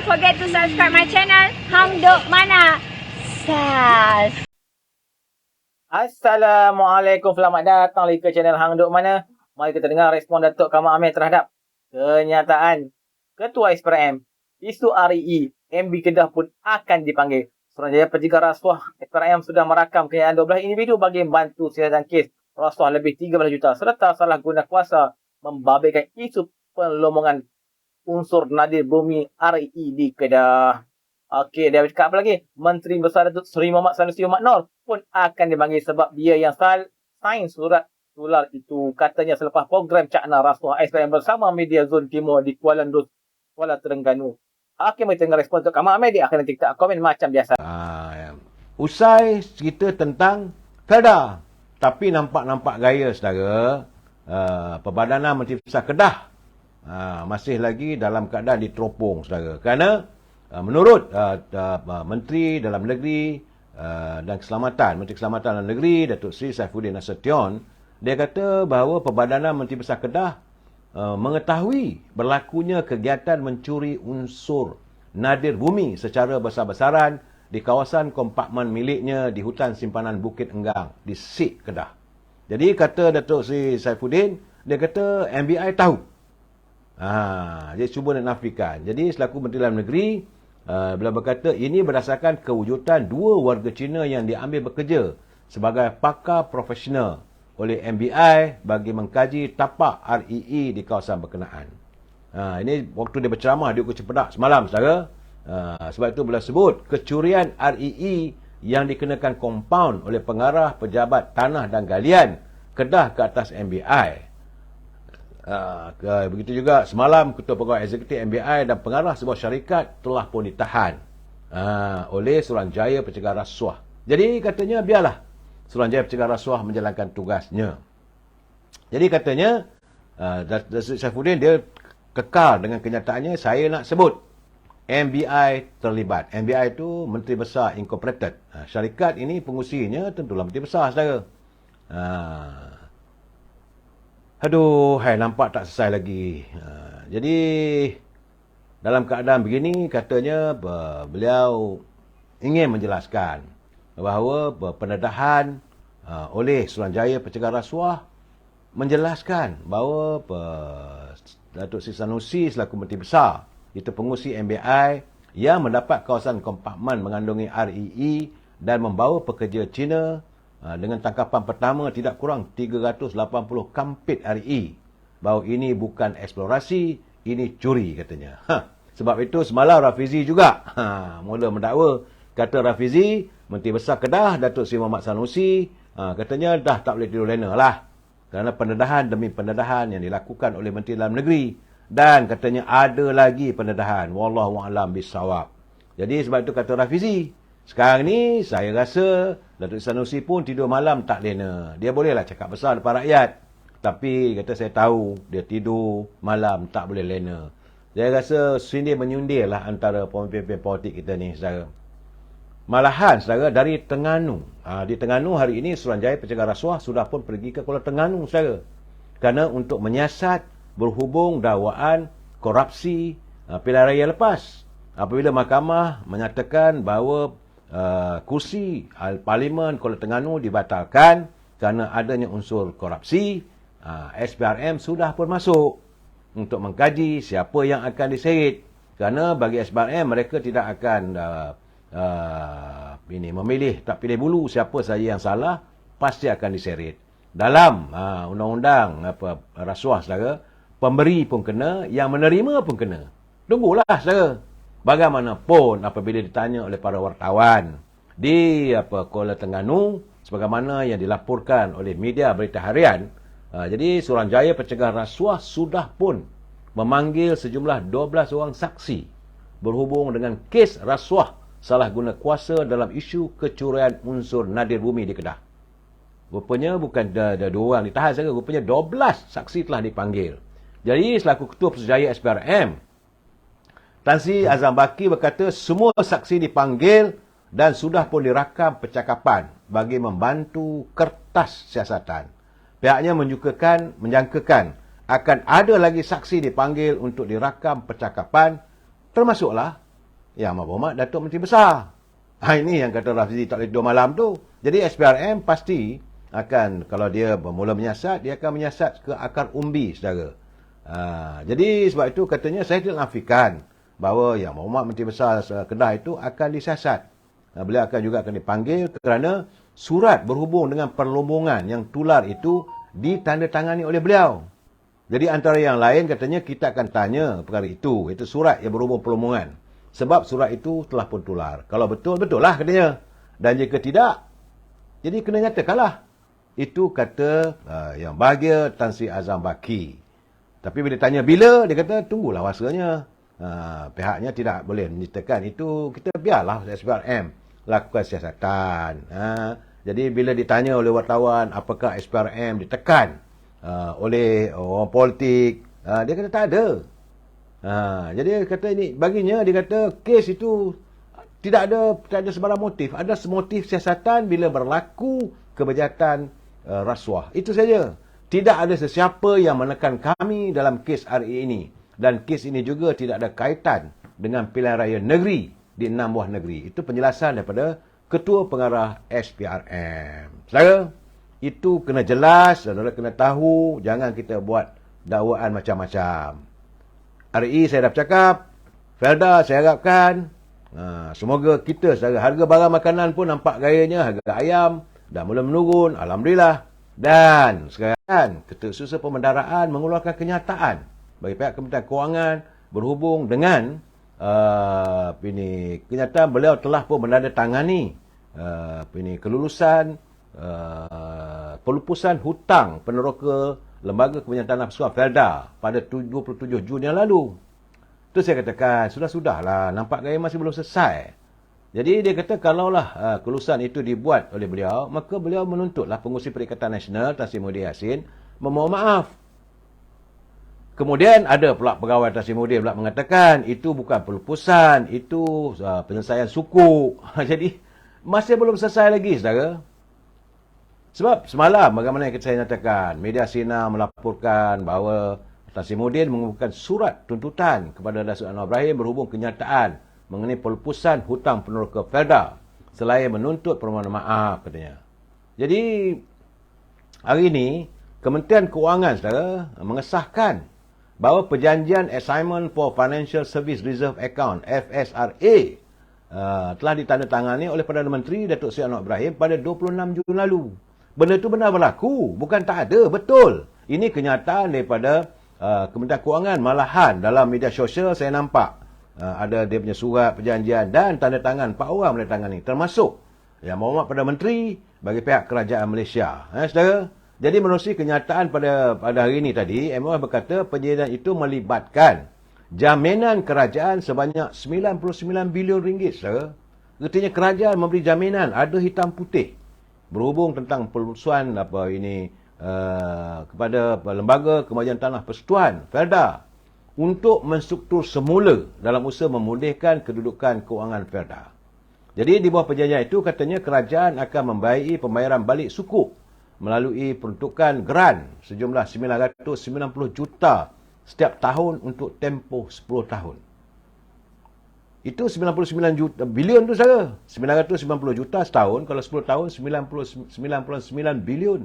forget to subscribe my channel Hang Duk Mana. Sas. Assalamualaikum, selamat datang lagi ke channel Hang Duk Mana. Mari kita dengar respon Datuk Kamal Amir terhadap kenyataan Ketua SPRM, isu REE, MB Kedah pun akan dipanggil. Suruhanjaya Pencegahan Rasuah SPRM sudah merakam kenyataan 12 individu bagi membantu siasatan kes rasuah lebih 13 juta serta salah guna kuasa membabitkan isu penlomongan unsur nadir bumi REE di Kedah. Okey, dia cakap apa lagi? Menteri Besar Datuk Seri Muhammad Sanusi Ahmad Noor pun akan dipanggil sebab dia yang sains surat tular itu. Katanya selepas program cakna rasuah SPRM bersama media Zon Timur di Kuala Terengganu. Okey, mari tengok respon untuk Kamal Amir. Dia akan nanti kita komen macam biasa. Usai cerita tentang Kedah, tapi nampak-nampak gaya saudara, Perbadanan Menteri Besar Kedah masih lagi dalam keadaan diteropong saudara. Kerana menurut Menteri Dalam Negeri dan Keselamatan, Menteri Keselamatan Dalam Negeri Datuk Seri Saifuddin Nasution, dia kata bahawa Perbadanan Menteri Besar Kedah mengetahui berlakunya kegiatan mencuri unsur nadir bumi secara besar-besaran di kawasan kompartmen miliknya di hutan simpanan Bukit Enggang di Sik, Kedah. Jadi kata Datuk Seri Saifuddin, dia kata MBI tahu. Dia cuba menafikan. Jadi selaku Menteri Dalam Negeri, beliau berkata ini berdasarkan kewujudan 2 warga Cina yang diambil bekerja sebagai pakar profesional oleh MBI bagi mengkaji tapak REE di kawasan berkenaan. Ini waktu dia berceramah di Kuching Pedak semalam, saudara. Sebab itu beliau sebut kecurian REE yang dikenakan kompaun oleh pengarah pejabat tanah dan galian Kedah ke atas MBI. Begitu juga semalam Ketua Pegawai Eksekutif MBI dan pengarah sebuah syarikat telah pun ditahan oleh Suruhanjaya Pencegahan Rasuah. Jadi katanya biarlah Suruhanjaya Pencegahan Rasuah menjalankan tugasnya. Jadi katanya Datuk Saifuddin dia kekal dengan kenyataannya. Saya nak sebut MBI terlibat. MBI itu Menteri Besar Incorporated. Syarikat ini pengusinya tentulah Menteri Besar, saudara. Nampak tak selesai lagi. Jadi dalam keadaan begini katanya beliau ingin menjelaskan bahawa pendedahan oleh Suruhanjaya Pencegahan Rasuah menjelaskan bahawa Datuk Seri Sanusi selaku Menteri Besar itu pengusi MBI yang mendapat kawasan kompartmen mengandungi REE dan membawa pekerja Cina dengan tangkapan pertama tidak kurang 380 kampit REE. Bahawa ini bukan eksplorasi, ini curi katanya. Sebab itu semalam Rafizi juga mula mendakwa. Kata Rafizi, Menteri Besar Kedah Datuk Seri Muhammad Sanusi katanya dah tak boleh tidur lena lah. Kerana pendedahan demi pendedahan yang dilakukan oleh Menteri Dalam Negeri. Dan katanya ada lagi pendedahan. Wallahu'alam bisawab. Jadi sebab itu kata Rafizi, sekarang ni saya rasa Datuk Sanusi pun tidur malam tak lena. Dia bolehlah cakap besar depan rakyat. Tapi kata saya tahu dia tidur malam tak boleh lena. Saya rasa sindir menyundir lah antara pemimpin politik kita ni, saudara. Malahan, saudara, dari Terengganu. Di Terengganu hari ini Suruhanjaya Pencegahan Rasuah sudah pun pergi ke Kuala Terengganu, saudara. Kerana untuk menyiasat berhubung dakwaan korupsi pilihan raya lepas. Apabila mahkamah menyatakan bahawa kursi Parlimen Kuala Terengganu dibatalkan kerana adanya unsur korupsi, SPRM sudah pun masuk untuk mengkaji siapa yang akan diseret. Kerana bagi SPRM mereka tidak akan memilih tak pilih bulu siapa saja yang salah, pasti akan diseret. Dalam undang-undang rasuah, saudara, pemberi pun kena, yang menerima pun kena. Tunggulah, saudara. Bagaimanapun apabila ditanya oleh para wartawan di Kuala Terengganu sebagaimana yang dilaporkan oleh media berita harian, jadi Suruhanjaya Pencegahan Rasuah sudah pun memanggil sejumlah 12 orang saksi berhubung dengan kes rasuah salah guna kuasa dalam isu kecurian unsur nadir bumi di Kedah. Rupanya bukan ada 2 orang ditahan saja, rupanya 12 saksi telah dipanggil. Jadi selaku Ketua Pusatjaya SPRM, Tan Sri Azam Baki berkata semua saksi dipanggil dan sudah pun dirakam percakapan bagi membantu kertas siasatan. Pihaknya menjangkakan akan ada lagi saksi dipanggil untuk dirakam percakapan, termasuklah Yang Berhormat Datuk Menteri Besar. Ini yang kata Rafizi tak boleh tidur malam tu. Jadi SPRM pasti akan, kalau dia bermula menyiasat, dia akan menyiasat ke akar umbi, saudara. Jadi sebab itu katanya saya tidak nafikan bahawa Yang Berhormat Menteri Besar Kedah itu akan disiasat. Beliau juga akan dipanggil kerana surat berhubung dengan perlombongan yang tular itu ditandatangani oleh beliau. Jadi antara yang lain katanya kita akan tanya perkara itu surat yang berhubung perlombongan. Sebab surat itu telah pun tular. Kalau betul, betul lah katanya. Dan jika tidak, jadi kena nyatakanlah. Itu kata yang bahagia Tan Sri Azam Baki. Tapi bila ditanya bila, dia kata tunggulah masanya. Pihaknya tidak boleh menyatakan itu. Kita biarlah SPRM lakukan siasatan. Jadi bila ditanya oleh wartawan apakah SPRM ditekan oleh orang politik, dia kata tak ada. Jadi dia kata ini, baginya dia kata kes itu tidak ada sebarang motif. Ada motif siasatan bila berlaku kebejahatan rasuah. Itu saja. Tidak ada sesiapa yang menekan kami dalam kes RE ini. Dan kes ini juga tidak ada kaitan dengan pilihan raya negeri di 6 buah negeri. Itu penjelasan daripada Ketua Pengarah SPRM. Saudara, itu kena jelas, saudara kena tahu. Jangan kita buat dakwaan macam-macam. RE saya dah bercakap, Felda saya harapkan, semoga kita harga barang makanan pun nampak gayanya, harga ayam dah mula menurun, Alhamdulillah. Dan sekarang Ketua Susun Pemendaraan mengeluarkan kenyataan bagi pihak Kementerian Kewangan berhubung dengan kenyataan beliau telah pun menandatangani kelulusan pelupusan hutang peneroka Lembaga Kebanyakan Tanah Persekutuan Felda pada 27 Jun yang lalu. Itu saya katakan, sudah-sudahlah, nampak gaya masih belum selesai. Jadi dia kata kalaulah kelulusan itu dibuat oleh beliau, maka beliau menuntutlah Pengurusi Perikatan Nasional Tan Sri Muhyiddin Yassin memohon maaf. Kemudian ada pula pegawai Tan Sri Muhyiddin pula mengatakan itu bukan pelupusan, itu penyelesaian suku. Jadi masih belum selesai lagi, saudara. Sebab semalam bagaimana yang saya nyatakan, media Sina melaporkan bahawa Tan Sri Muhyiddin mengumpulkan surat tuntutan kepada Datuk Anwar Ibrahim berhubung kenyataan mengenai pelupusan hutang peneroka Felda selain menuntut permohonan maaf katanya. Jadi hari ini Kementerian Kewangan saudara mengesahkan bahawa perjanjian Assignment for Financial Service Reserve Account FSRA telah ditandatangani oleh Perdana Menteri Datuk Seri Anwar Ibrahim pada 26 Jun lalu. Benda itu benar berlaku, bukan tak ada, betul. Ini kenyataan daripada Kementerian Kewangan. Malahan dalam media sosial saya nampak ada dia punya surat perjanjian dan tanda tangan 4 orang menandatangani, termasuk Yang Berhormat Perdana Menteri bagi pihak kerajaan Malaysia. Saudara, jadi menerusi kenyataan pada hari ini tadi, MOF berkata perjanjian itu melibatkan jaminan kerajaan sebanyak 99 bilion ringgit, saudara. Artinya kerajaan memberi jaminan ada hitam putih berhubung tentang pelupusan kepada Lembaga Kemajuan Tanah Persekutuan Felda untuk menstruktur semula dalam usaha memulihkan kedudukan kewangan Felda. Jadi di bawah perjanjian itu katanya kerajaan akan membayari pembayaran balik suku melalui peruntukan geran sejumlah 990 juta setiap tahun untuk tempoh 10 tahun. Itu 99 juta bilion tu saja. 990 juta setahun, kalau 10 tahun 99 bilion.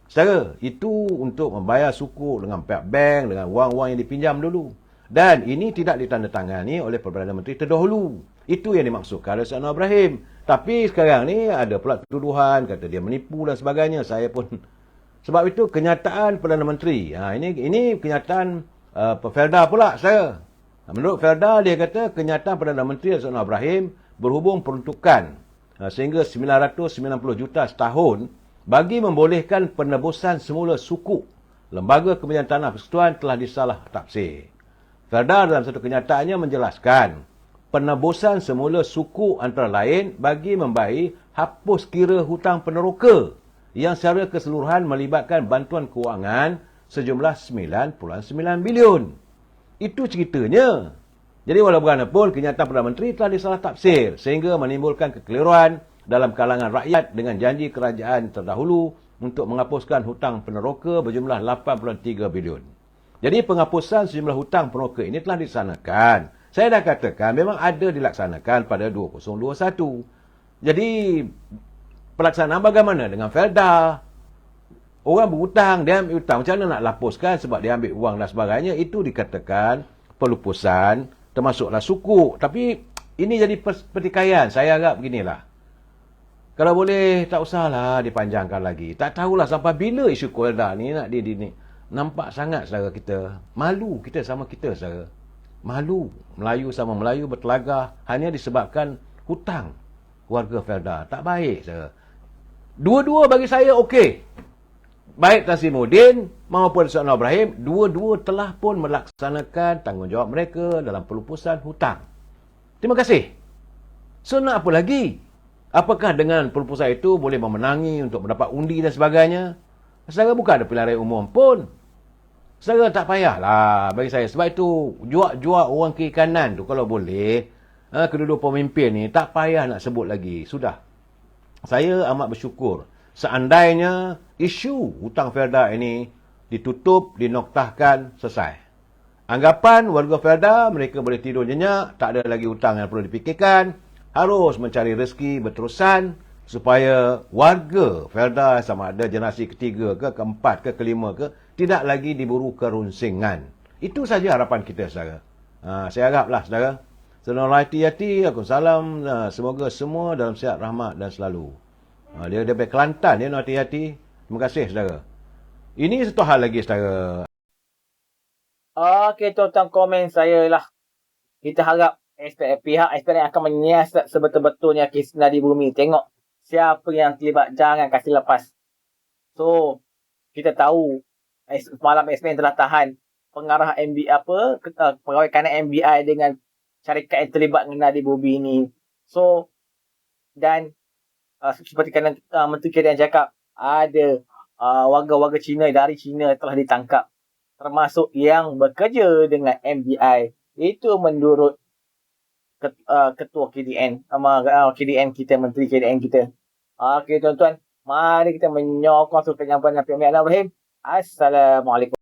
Saudara, itu untuk membayar suku dengan pihak bank, dengan wang-wang yang dipinjam dulu. Dan ini tidak ditandatangani oleh Perdana Menteri terdahulu. Itu yang dimaksudkan oleh Anwar Ibrahim. Tapi sekarang ni ada pula tuduhan, kata dia menipu dan sebagainya. Saya pun... Sebab itu kenyataan Perdana Menteri. Ini kenyataan Felda pula, saya. Menurut Felda, dia kata kenyataan Perdana Menteri Anwar Ibrahim berhubung peruntukan sehingga 990 juta setahun bagi membolehkan penebusan semula suku. Lembaga Kemajuan Tanah Persekutuan telah disalah tafsir. Felda dalam satu kenyataannya menjelaskan penebusan semula suku antara lain bagi membayar hapus kira hutang peneroka yang secara keseluruhan melibatkan bantuan kewangan sejumlah 9.9 bilion. Itu ceritanya. Jadi walau bagaimanapun kenyataan Perdana Menteri telah disalah tafsir sehingga menimbulkan kekeliruan dalam kalangan rakyat dengan janji kerajaan terdahulu untuk menghapuskan hutang peneroka berjumlah 83 bilion. Jadi penghapusan sejumlah hutang peneroka ini telah dilaksanakan. Saya dah katakan memang ada dilaksanakan pada 2021. Jadi pelaksanaan bagaimana dengan Felda? Orang berhutang, dia ambil hutang. Macam mana nak lapuskan sebab dia ambil wang dan sebagainya? Itu dikatakan pelupusan, termasuklah sukuk. Tapi ini jadi pertikaian. Saya harap beginilah. Kalau boleh, tak usahlah dipanjangkan lagi. Tak tahulah sampai bila isu Felda ni nak ni. Nampak sangat saudara kita. Malu kita sama kita saudara. Malu. Melayu sama Melayu bertelagah hanya disebabkan hutang warga Felda. Tak baik saudara. Dua-dua bagi saya okey. Baik Tan Sri Muhyiddin maupun Datuk Anwar Ibrahim, dua-dua telah pun melaksanakan tanggungjawab mereka dalam pelupusan hutang. Terima kasih. So nak apa lagi? Apakah dengan pelupusan itu boleh memenangi untuk mendapat undi dan sebagainya? Saudara bukan ada pilihan raya umum pun. Saudara tak payahlah bagi saya. Sebab itu juak-juak orang kiri kanan tu kalau boleh, kedua-dua pemimpin ni tak payah nak sebut lagi. Sudah. Saya amat bersyukur seandainya isu hutang Felda ini ditutup, dinoktahkan, selesai. Anggapan warga Felda, mereka boleh tidur nyenyak, tak ada lagi hutang yang perlu dipikirkan, harus mencari rezeki berterusan supaya warga Felda sama ada generasi ketiga ke, keempat ke, kelima ke, tidak lagi diburu kerunsingan. Itu saja harapan kita, saudara. Saya haraplah, saudara. Selalu hati-hati, aku salam. Semoga semua dalam sihat, rahmat dan selalu. Dia dari Kelantan, dia hati-hati. Terima kasih, saudara. Ini satu hal lagi, saudara. Okey, tuan-tuan, komen saya lah. Kita harap pihak SPRM akan menyiasat sebetul-betulnya kes nadi bumi. Tengok siapa yang terlibat, jangan kasih lepas. So, kita tahu semalam SPRM telah tahan pengarah pegawai kanan MBI dengan syarikat yang terlibat dengan nadi bumi ini. So, dan seperti Menteri KDN cakap, ada warga-warga Cina dari Cina telah ditangkap, termasuk yang bekerja dengan MBI. Itu menurut ketua KDN, KDN kita, Menteri KDN kita. Okey tuan-tuan, mari kita menyokong penyampaian Nabi Muhammad Ibrahim. Assalamualaikum.